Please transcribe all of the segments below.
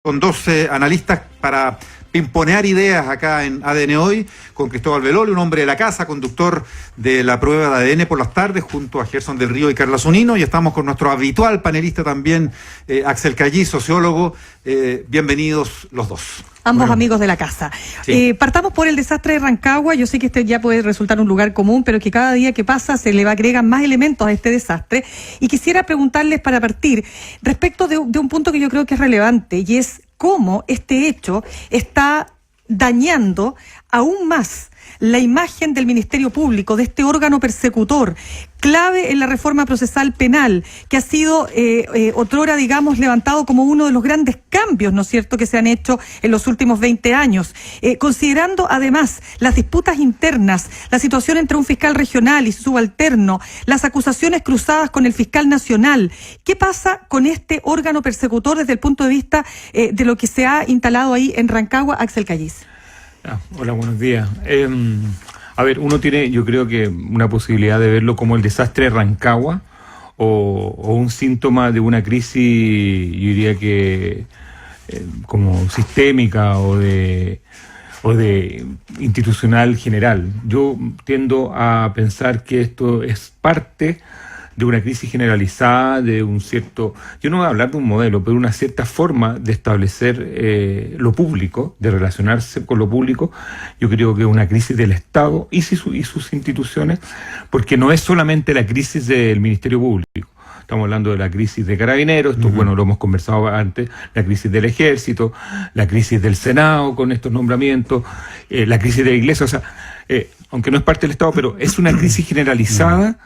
Con 12 analistas para pimponear ideas acá en ADN Hoy, con Cristóbal Beloli, un hombre de la casa, conductor de la prueba de ADN por las tardes, junto a Gerson del Río y Carla Zunino, y estamos con nuestro habitual panelista también, Axel Callí, sociólogo. Bienvenidos los dos. Ambos amigos de la casa. Sí. Partamos por el desastre de Rancagua. Yo sé que este ya puede resultar un lugar común, pero que cada día que pasa se le agregan más elementos a este desastre. Y quisiera preguntarles para partir respecto de un punto que yo creo que es relevante, y es cómo este hecho está dañando aún más la imagen del Ministerio Público, de este órgano persecutor, clave en la reforma procesal penal, que ha sido otrora, digamos, levantado como uno de los grandes cambios, ¿no es cierto?, que se han hecho en los últimos 20 años. Considerando además las disputas internas, la situación entre un fiscal regional y su subalterno, las acusaciones cruzadas con el fiscal nacional, ¿qué pasa con este órgano persecutor desde el punto de vista de lo que se ha instalado ahí en Rancagua? Axel Callí. Hola, buenos días. A ver, uno tiene, yo creo que una posibilidad de verlo como el desastre de Rancagua o un síntoma de una crisis, yo diría que como sistémica o de institucional general. Yo tiendo a pensar que esto es parte de una crisis generalizada, de un cierto, yo no voy a hablar de un modelo, pero una cierta forma de establecer lo público, de relacionarse con lo público. Yo creo que es una crisis del Estado y sus instituciones, porque no es solamente la crisis del Ministerio Público. Estamos hablando de la crisis de Carabineros, esto, bueno, lo hemos conversado antes, la crisis del Ejército, la crisis del Senado con estos nombramientos, la crisis de la Iglesia, o sea, aunque no es parte del Estado, pero es una crisis generalizada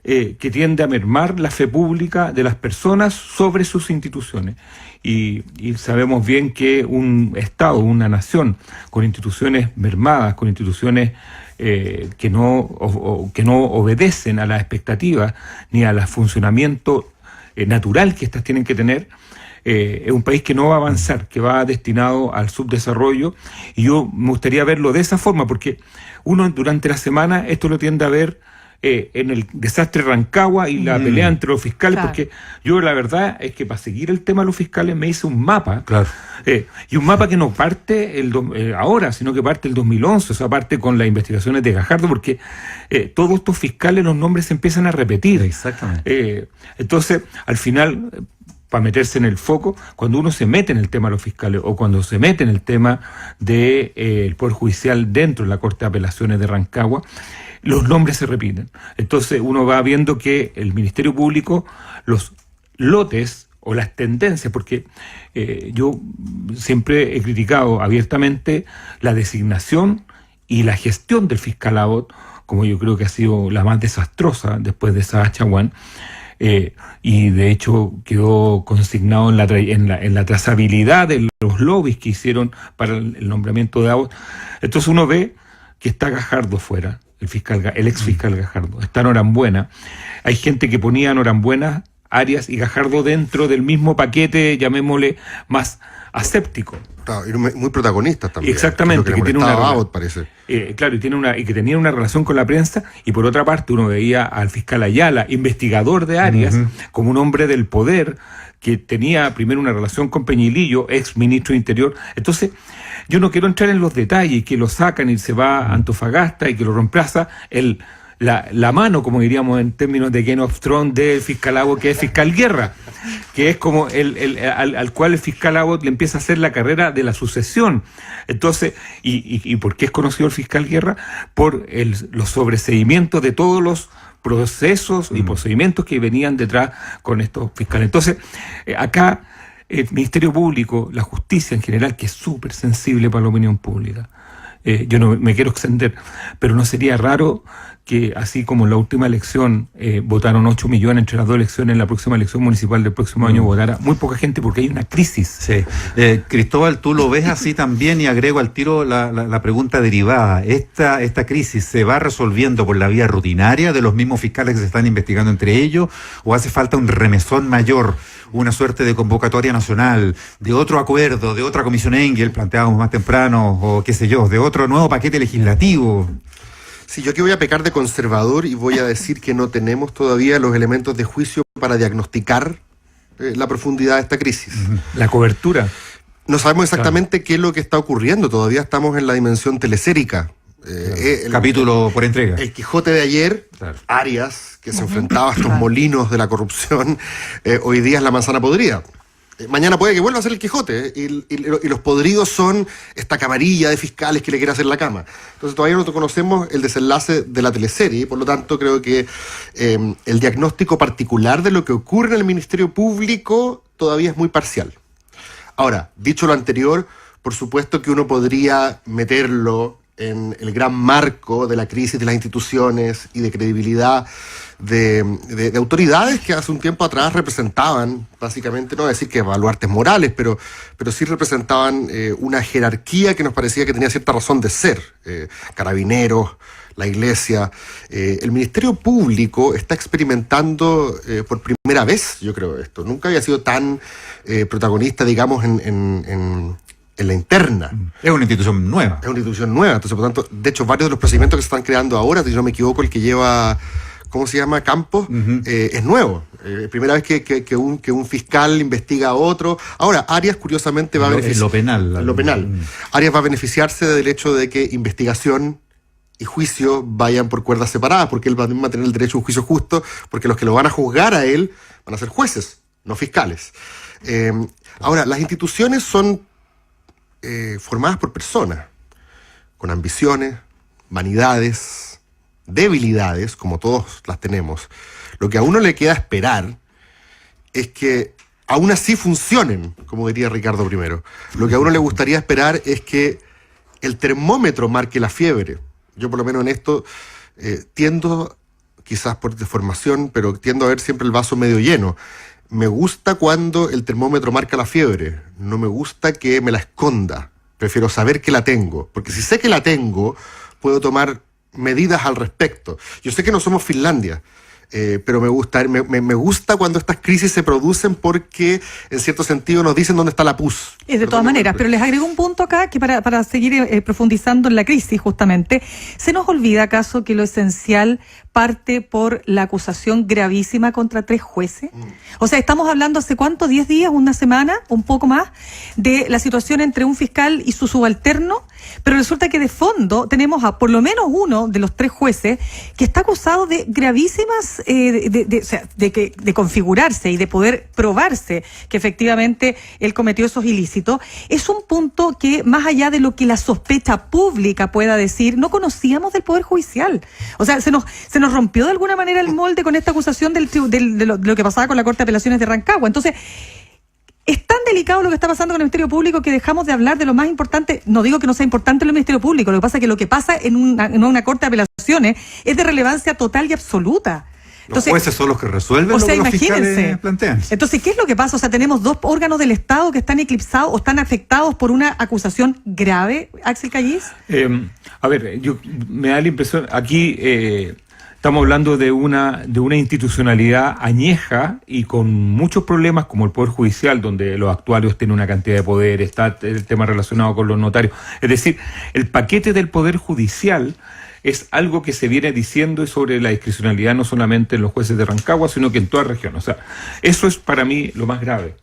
que tiende a mermar la fe pública de las personas sobre sus instituciones. Y sabemos bien que un Estado, una nación, con instituciones mermadas, con instituciones que no obedecen a las expectativas ni al funcionamiento natural que éstas tienen que tener, es un país que no va a avanzar, que va destinado al subdesarrollo. Y yo me gustaría verlo de esa forma, porque uno durante la semana esto lo tiende a ver en el desastre de Rancagua y la pelea entre los fiscales, claro. Porque yo la verdad es que para seguir el tema de los fiscales me hice un mapa, claro. Y un mapa que no parte ahora, sino que parte el 2011, o sea, parte con las investigaciones de Gajardo, porque todos estos fiscales, los nombres se empiezan a repetir. Exactamente. Entonces, al final, para meterse en el foco, cuando uno se mete en el tema de los fiscales o cuando se mete en el tema del Poder Judicial dentro de la Corte de Apelaciones de Rancagua, los nombres se repiten. Entonces uno va viendo que el Ministerio Público, los lotes o las tendencias, porque yo siempre he criticado abiertamente la designación y la gestión del fiscal Abbott, como yo creo que ha sido la más desastrosa después de Saad Chaguán, y de hecho quedó consignado en la trazabilidad de los lobbies que hicieron para el nombramiento de Abbott. Entonces uno ve que está Gajardo fuera, el ex fiscal Gajardo, está Norambuena. Hay gente que ponía Norambuena, Arias y Gajardo dentro del mismo paquete, llamémosle, más aséptico. Claro, y muy protagonistas también. Exactamente, que tiene una Abbott, parece. Claro, y que tenía una relación con la prensa, y por otra parte uno veía al fiscal Ayala, investigador de Arias, como un hombre del poder, que tenía primero una relación con Peñilillo, ex ministro de Interior. Entonces, yo no quiero entrar en los detalles, que lo sacan y se va a Antofagasta y que lo reemplaza la mano, como diríamos en términos de Game of Thrones, del fiscal Abbott, que es fiscal Guerra, que es como al cual el fiscal Abbott le empieza a hacer la carrera de la sucesión. Entonces, ¿y por qué es conocido el fiscal Guerra? Por los sobreseimientos de todos los procesos y procedimientos que venían detrás con estos fiscales. Entonces, acá el Ministerio Público, la justicia en general, que es súper sensible para la opinión pública. Yo no me quiero extender, pero no sería raro que, así como en la última elección votaron 8 millones entre las dos elecciones, en la próxima elección municipal del próximo año votara muy poca gente, porque hay una crisis. Sí. Cristóbal, ¿tú lo ves así también? Y agrego al tiro la pregunta derivada. ¿Esta crisis se va resolviendo por la vía rutinaria de los mismos fiscales que se están investigando entre ellos? ¿O hace falta un remesón mayor, una suerte de convocatoria nacional, de otro acuerdo, de otra comisión Engel, planteábamos más temprano, o qué sé yo, de otro nuevo paquete legislativo? Sí, yo aquí voy a pecar de conservador y voy a decir que no tenemos todavía los elementos de juicio para diagnosticar la profundidad de esta crisis. La cobertura. No sabemos exactamente qué es lo que está ocurriendo, todavía estamos en la dimensión telesérica. Capítulo por entrega. El Quijote de ayer, Claro. Arias, que se enfrentaba a estos molinos de la corrupción, hoy día es la manzana podrida. Mañana puede que vuelva a ser el Quijote, y los podridos son esta camarilla de fiscales que le quiere hacer la cama. Entonces todavía no conocemos el desenlace de la teleserie, y por lo tanto creo que el diagnóstico particular de lo que ocurre en el Ministerio Público todavía es muy parcial. Ahora, dicho lo anterior, por supuesto que uno podría meterlo en el gran marco de la crisis de las instituciones y de credibilidad de autoridades que hace un tiempo atrás representaban, básicamente, no decir que baluartes morales, pero sí representaban una jerarquía que nos parecía que tenía cierta razón de ser. Carabineros, la Iglesia. El Ministerio Público está experimentando por primera vez, yo creo, esto. Nunca había sido tan protagonista, digamos, en la interna. Es una institución nueva. Es una institución nueva, entonces, por tanto, de hecho, varios de los procedimientos que se están creando ahora, si no me equivoco, el que lleva, ¿cómo se llama? Campos, es nuevo. Primera vez que un fiscal investiga a otro. Ahora, Arias, curiosamente, va a beneficiar... Lo penal. Arias va a beneficiarse del hecho de que investigación y juicio vayan por cuerdas separadas, porque él va a tener el derecho a un juicio justo, porque los que lo van a juzgar a él van a ser jueces, no fiscales. Ahora, las instituciones son formadas por personas con ambiciones, vanidades, debilidades, como todos las tenemos. Lo que a uno le queda esperar es que aún así funcionen, como diría Ricardo I. Lo que a uno le gustaría esperar es que el termómetro marque la fiebre. Yo por lo menos en esto tiendo, quizás por deformación, pero tiendo a ver siempre el vaso medio lleno. Me gusta cuando el termómetro marca la fiebre, no me gusta que me la esconda. Prefiero saber que la tengo, porque si sé que la tengo, puedo tomar medidas al respecto. Yo sé que no somos Finlandia, pero me gusta cuando estas crisis se producen porque, en cierto sentido, nos dicen dónde está la pus. Es de todas maneras, pero les agrego un punto acá que para seguir profundizando en la crisis, justamente, ¿se nos olvida acaso que lo esencial parte por la acusación gravísima contra 3 jueces? O sea, estamos hablando hace ¿cuánto? ¿10 días? ¿Una semana? ¿Un poco más? De la situación entre un fiscal y su subalterno, pero resulta que de fondo tenemos a por lo menos uno de los 3 jueces que está acusado de gravísimas, de configurarse y de poder probarse que efectivamente él cometió esos ilícitos. Es un punto que, más allá de lo que la sospecha pública pueda decir, no conocíamos del Poder Judicial. O sea, se nos rompió de alguna manera el molde con esta acusación de lo que pasaba con la Corte de Apelaciones de Rancagua. Entonces, es tan delicado lo que está pasando con el Ministerio Público que dejamos de hablar de lo más importante. No digo que no sea importante el Ministerio Público, lo que pasa es que lo que pasa en una Corte de Apelaciones es de relevancia total y absoluta. Entonces, los jueces son los que resuelven lo que los fiscales plantean. Entonces, ¿qué es lo que pasa? O sea, tenemos 2 órganos del Estado que están eclipsados o están afectados por una acusación grave, Axel Callis. A ver, me da la impresión, aquí estamos hablando de una institucionalidad añeja y con muchos problemas, como el Poder Judicial, donde los actuarios tienen una cantidad de poder, está el tema relacionado con los notarios. Es decir, el paquete del Poder Judicial es algo que se viene diciendo sobre la discrecionalidad no solamente en los jueces de Rancagua, sino que en toda región. O sea, eso es para mí lo más grave.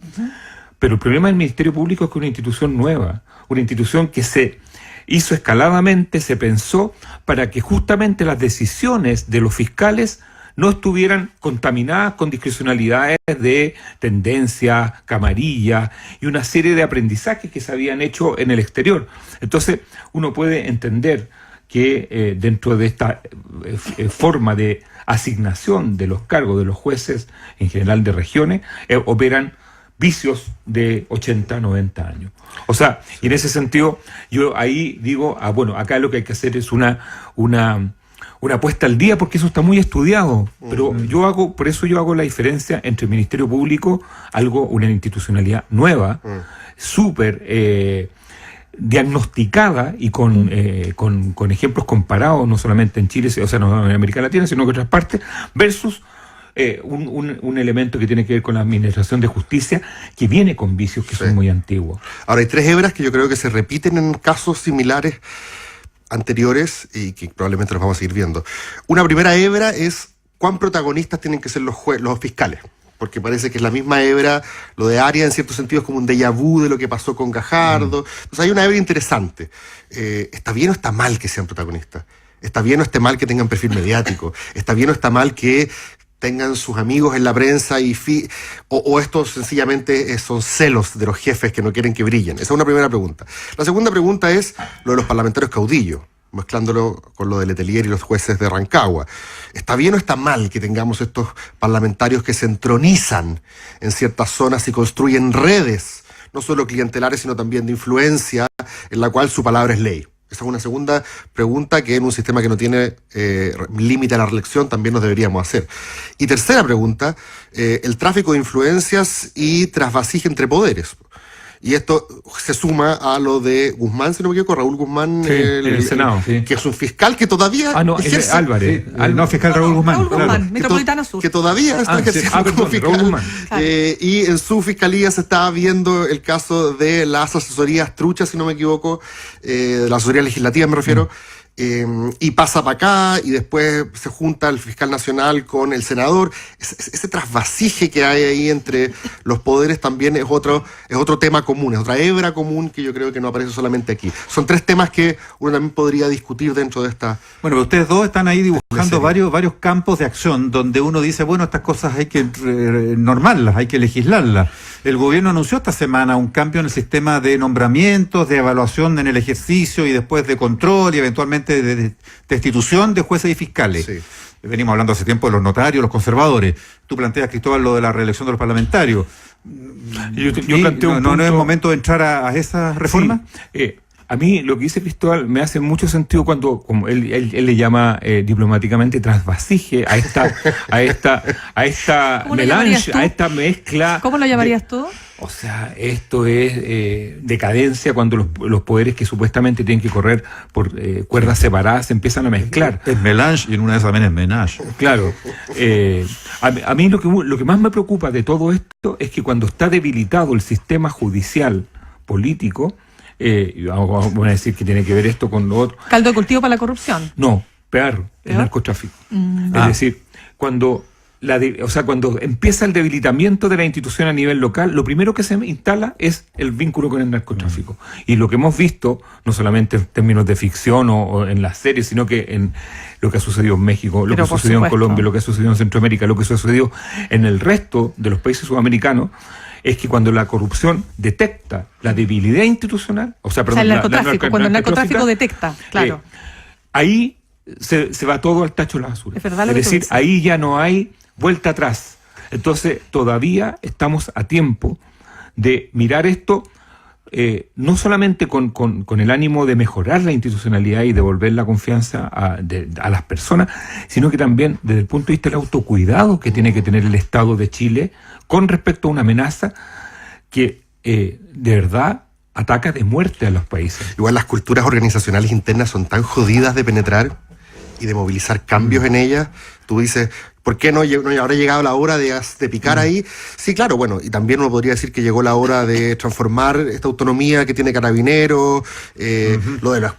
Pero el problema del Ministerio Público es que es una institución nueva, una institución que se hizo escaladamente, se pensó para que justamente las decisiones de los fiscales no estuvieran contaminadas con discrecionalidades de tendencia, camarilla y una serie de aprendizajes que se habían hecho en el exterior. Entonces, uno puede entender que dentro de esta forma de asignación de los cargos de los jueces, en general de regiones, operan vicios de 80, 90 años. O sea, y en ese sentido, yo ahí digo, bueno, acá lo que hay que hacer es una puesta al día, porque eso está muy estudiado. Pero por eso yo hago la diferencia entre el Ministerio Público, una institucionalidad nueva, súper diagnosticada y con ejemplos comparados, no solamente en Chile, o sea, no en América Latina, sino en otras partes, versus un elemento que tiene que ver con la administración de justicia, que viene con vicios que son muy antiguos. Ahora, hay 3 hebras que yo creo que se repiten en casos similares anteriores y que probablemente los vamos a seguir viendo. Una primera hebra es cuán protagonistas tienen que ser los fiscales. porque parece que es la misma hebra. Lo de Arias en cierto sentido es como un déjà vu de lo que pasó con Gajardo. Entonces hay una hebra interesante. ¿Está bien o está mal que sean protagonistas? ¿Está bien o está mal que tengan perfil mediático? ¿Está bien o está mal que tengan sus amigos en la prensa o esto sencillamente son celos de los jefes que no quieren que brillen? Esa es una primera pregunta. La segunda pregunta es lo de los parlamentarios caudillos, mezclándolo con lo de Letelier y los jueces de Rancagua. ¿Está bien o está mal que tengamos estos parlamentarios que se entronizan en ciertas zonas y construyen redes, no solo clientelares, sino también de influencia, en la cual su palabra es ley? Esa es una segunda pregunta que en un sistema que no tiene límite a la reelección también nos deberíamos hacer. Y tercera pregunta, el tráfico de influencias y trasvasije entre poderes. Y esto se suma a lo de Guzmán, si no me equivoco, Raúl Guzmán, sí, en el Senado, que es un fiscal que todavía no, es Álvarez. No, fiscal Raúl Guzmán. Raúl Guzmán, Claro. Metropolitano Sur. Que todavía está ejerciendo como fiscal. Raúl Guzmán. Claro. Y en su fiscalía se está viendo el caso de las asesorías truchas, si no me equivoco, de la asesoría legislativa me refiero. Y pasa para acá y después se junta el fiscal nacional con el senador. Ese trasvasije que hay ahí entre los poderes también es otro tema común, es otra hebra común que yo creo que no aparece solamente aquí. Son tres temas que uno también podría discutir dentro de esta... Bueno, pero ustedes dos están ahí dibujando varios campos de acción donde uno dice, bueno, estas cosas hay que normarlas, hay que legislarlas. El gobierno anunció esta semana un cambio en el sistema de nombramientos, de evaluación en el ejercicio y después de control y eventualmente de destitución de jueces y fiscales. Sí. Venimos hablando hace tiempo de los notarios, los conservadores. Tú planteas, Cristóbal, lo de la reelección de los parlamentarios. Yo planteo un ¿No es el punto- momento de entrar a esa reforma? Sí, a mí lo que dice Cristóbal me hace mucho sentido cuando, como él le llama diplomáticamente trasvasije a esta ¿Cómo lo llamarías melange, tú? a esta mezcla. ¿Cómo lo llamarías tú? O sea, esto es decadencia cuando los poderes que supuestamente tienen que correr por cuerdas separadas se empiezan a mezclar. Es melange y en una de esas también es menage. Claro. A mí lo que más me preocupa de todo esto es que cuando está debilitado el sistema judicial político, y vamos a decir que tiene que ver esto con lo otro. Caldo de cultivo para la corrupción. No, peor, el ¿Peor? narcotráfico. Es decir, cuando cuando empieza el debilitamiento de la institución a nivel local, lo primero que se instala es el vínculo con el narcotráfico. Y lo que hemos visto, no solamente en términos de ficción o en las series, sino que en lo que ha sucedido en México, lo Pero que por sucedió en supuesto. Colombia, lo que ha sucedido en Centroamérica, lo que sucedió en el resto de los países sudamericanos, es que cuando la corrupción detecta la debilidad institucional, O sea, el narcotráfico, cuando el narcotráfico detecta, detecta, claro. ahí se va todo al tacho de la basura. Es verdad lo que tú decir, dices. ahí ya no hay vuelta atrás. Entonces, todavía estamos a tiempo de mirar esto, no solamente con el ánimo de mejorar la institucionalidad y devolver la confianza a las personas, sino que también desde el punto de vista del autocuidado que tiene que tener el Estado de Chile con respecto a una amenaza que de verdad ataca de muerte a los países. Igual las culturas organizacionales internas son tan jodidas de penetrar y de movilizar cambios en ellas. Tú dices, ¿por qué no habrá llegado la hora de picar ahí? Sí, claro, bueno, y también uno podría decir que llegó la hora de transformar esta autonomía que tiene Carabineros, lo de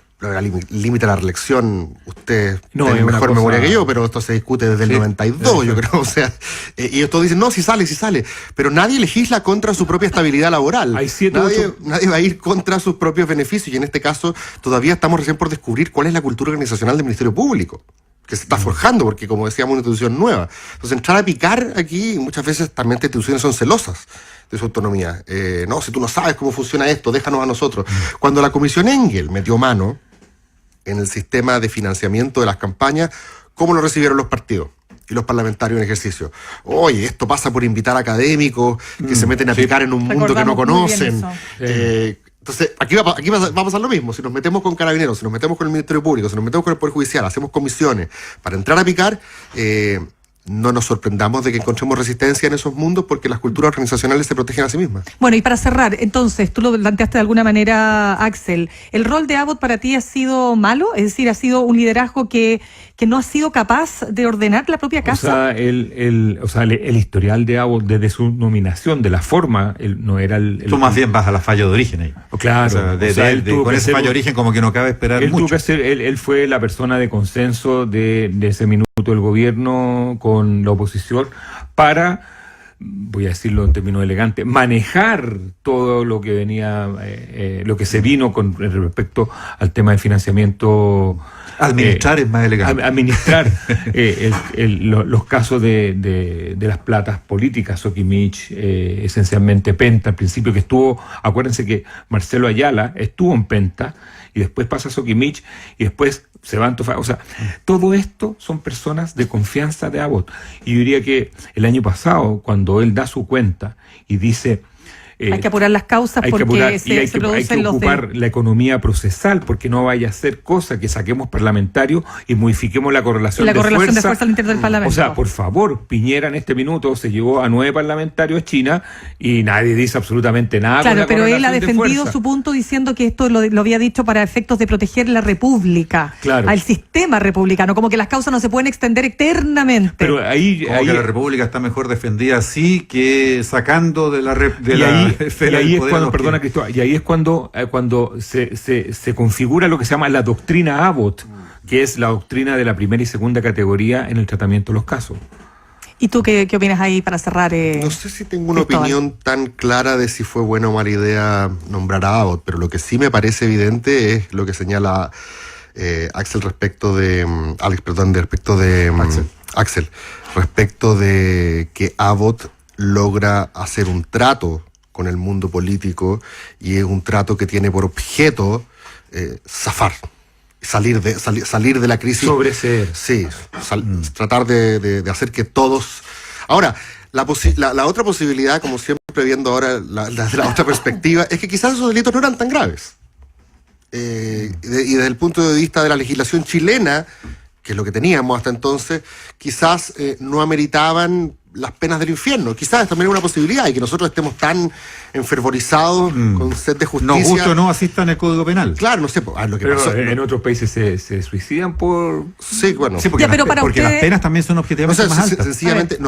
límite a la reelección, usted No, tiene es una mejor cosa- memoria que yo, pero esto se discute desde el 92, yo creo, o sea, y todos dicen, no, sí sale, pero nadie legisla contra su propia estabilidad laboral. Hay 7, Nadie va a ir contra sus propios beneficios, y en este caso todavía estamos recién por descubrir cuál es la cultura organizacional del Ministerio Público, que se está forjando, porque como decíamos, una institución nueva. Entonces, entrar a picar aquí, muchas veces también estas instituciones son celosas de su autonomía. No, si tú no sabes cómo funciona esto, déjanos a nosotros. Cuando la Comisión Engel metió mano en el sistema de financiamiento de las campañas, ¿cómo lo recibieron los partidos y los parlamentarios en ejercicio? Oye, esto pasa por invitar académicos que se meten a picar en un mundo que no Recordamos muy bien conocen. eso. Entonces, aquí va a pasar lo mismo. Si nos metemos con Carabineros, si nos metemos con el Ministerio Público, si nos metemos con el Poder Judicial, hacemos comisiones para entrar a picar, no nos sorprendamos de que encontremos resistencia en esos mundos, porque las culturas organizacionales se protegen a sí mismas. Bueno, y para cerrar, entonces, tú lo planteaste de alguna manera, Axel, ¿el rol de Abbott para ti ha sido malo? Es decir, ¿ha sido un liderazgo que no ha sido capaz de ordenar la propia casa? O sea, el historial de Abbott desde su nominación, de la forma, él no era el... Tú más bien vas a la falla de origen ahí. Claro. O sea, con ese fallo de origen como que no cabe esperar Él tuvo mucho. que hacer, él fue la persona de consenso de ese minuto del gobierno con la oposición para voy a decirlo en términos elegantes, manejar todo lo que venía, lo que se vino con respecto al tema del financiamiento. Administrar es más elegante. Administrar los casos de las platas políticas, Soquimich, esencialmente Penta, al principio que estuvo, acuérdense que Marcelo Ayala estuvo en Penta, y después pasa a Soquimich, y después se va a Antofagasta. O sea, todo esto son personas de confianza de Abbott. Y yo diría que el año pasado, cuando él da su cuenta y dice... hay que apurar las causas porque hay que ocupar la economía procesal, porque no vaya a ser cosa que saquemos parlamentarios y modifiquemos la correlación de fuerza al interior del Parlamento. O sea, por favor, Piñera en este minuto se llevó a 9 parlamentarios a China y nadie dice absolutamente nada. Claro, con la pero él ha correlación de defendido fuerza. su punto diciendo que esto lo había dicho para efectos de proteger la República, Claro. al sistema republicano, como que las causas no se pueden extender eternamente. Pero ahí Como que la República está mejor defendida así que sacando de la y ahí es cuando, perdona Cristóbal, y ahí es cuando se configura lo que se llama la doctrina Abbott, que es la doctrina de la primera y segunda categoría en el tratamiento de los casos. ¿Y tú qué opinas ahí para cerrar? No sé si tengo una Cristóbal? opinión tan clara de si fue buena o mala idea nombrar a Abbott, pero lo que sí me parece evidente es lo que señala Axel respecto de Axel, respecto de que Abbott logra hacer un trato con el mundo político, y es un trato que tiene por objeto zafar, salir de la crisis. Sobreseer. Sí, tratar de hacer que todos... Ahora, la otra posibilidad, como siempre viendo ahora desde la otra perspectiva, es que quizás esos delitos no eran tan graves. Y desde el punto de vista de la legislación chilena, que es lo que teníamos hasta entonces, quizás no ameritaban las penas del infierno. Quizás también es una posibilidad, y que nosotros estemos tan enfervorizados con sed de justicia. No, justo no, así está en el Código Penal. Claro, no sé, lo que Pero pasó. en otros países se suicidan por... Sí, bueno. Sí, porque, Ya, pero para porque ustedes- las penas también son O objetivamente sea, más altas. sencillamente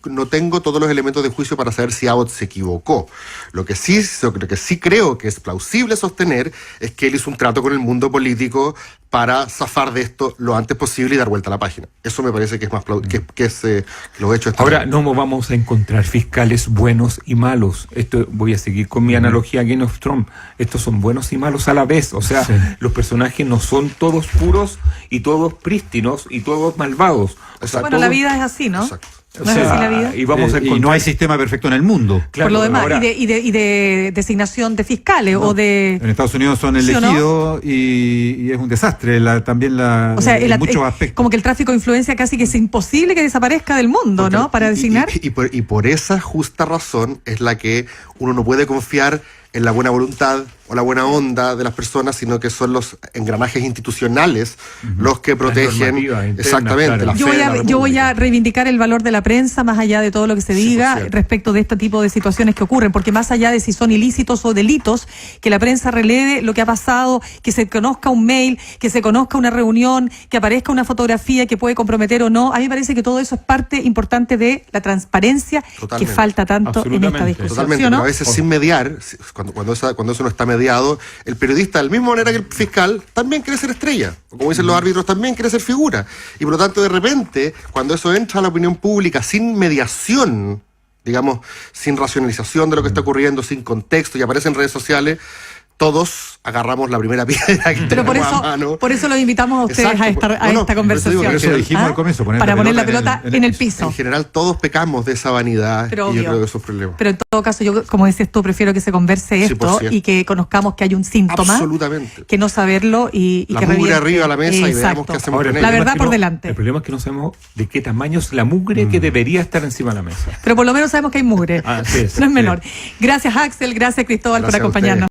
no tengo todos los elementos de juicio para saber si Abbott se equivocó. Lo que sí creo que es plausible sostener es que él hizo un trato con el mundo político para zafar de esto lo antes posible y dar vuelta a la página. Eso me parece que es más que los hechos están... Ahora no vamos a encontrar fiscales buenos y malos. Esto voy a seguir con mi analogía Game of Thrones. Estos son buenos y malos a la vez. O sea, los personajes no son todos puros y todos prístinos y todos malvados. O sea, Bueno, la vida es así, ¿no? Exacto. ¿No es así la vida? Y vamos a Y encontrar... no hay sistema perfecto en el mundo. Claro, Por lo demás, ahora- y de designación de fiscales o de... En Estados Unidos son ¿Sí o no? elegidos y es un desastre O sea, en muchos aspectos. como que el tráfico de influencia casi que es imposible que desaparezca del mundo, ¿no? Para designar. Y por esa justa razón es la que uno no puede confiar en la buena voluntad o la buena onda de las personas, sino que son los engranajes institucionales los que protegen normativas internas, exactamente claro. la Yo fe voy, de la a, yo voy a República. reivindicar el valor de la prensa más allá de todo lo que se diga 100%. respecto de este tipo de situaciones que ocurren, porque más allá de si son ilícitos o delitos, que la prensa releve lo que ha pasado, que se conozca un mail, que se conozca una reunión, que aparezca una fotografía que puede comprometer o no. A mí me parece que todo eso es parte importante de la transparencia Totalmente. que falta tanto en esta Absolutamente. discusión. Totalmente, ¿sí o no? pero a veces sin mediar, cuando eso no está mediado, el periodista, de la misma manera que el fiscal, también quiere ser estrella. O como dicen los árbitros, también quiere ser figura. Y por lo tanto, de repente, cuando eso entra a la opinión pública sin mediación, digamos, sin racionalización de lo que está ocurriendo, sin contexto, y aparece en redes sociales, todos agarramos la primera piedra que Pero por tenemos a eso, mano. por eso lo invitamos a ustedes Exacto, a esta no, no, por eso digo, conversación. por eso dijimos ¿Ah? al comienzo, poner para la poner la pelota pelota en el piso. En general, todos pecamos de esa vanidad, Pero y yo obvio. creo que eso es un problema. Pero en todo caso, yo, como dices tú, prefiero que se converse esto 100%. y que conozcamos que hay un síntoma, Absolutamente. que no saberlo y La que mugre revierte. arriba a la mesa y veamos Exacto. qué hacemos Ahora, con el La ella. problema verdad es que por no- delante. El problema es que no sabemos de qué tamaño es la mugre que debería estar encima de la mesa. Pero por lo menos sabemos que hay mugre. Así es. No es menor. Gracias, Axel. Gracias, Cristóbal, Gracias por a ustedes. acompañarnos.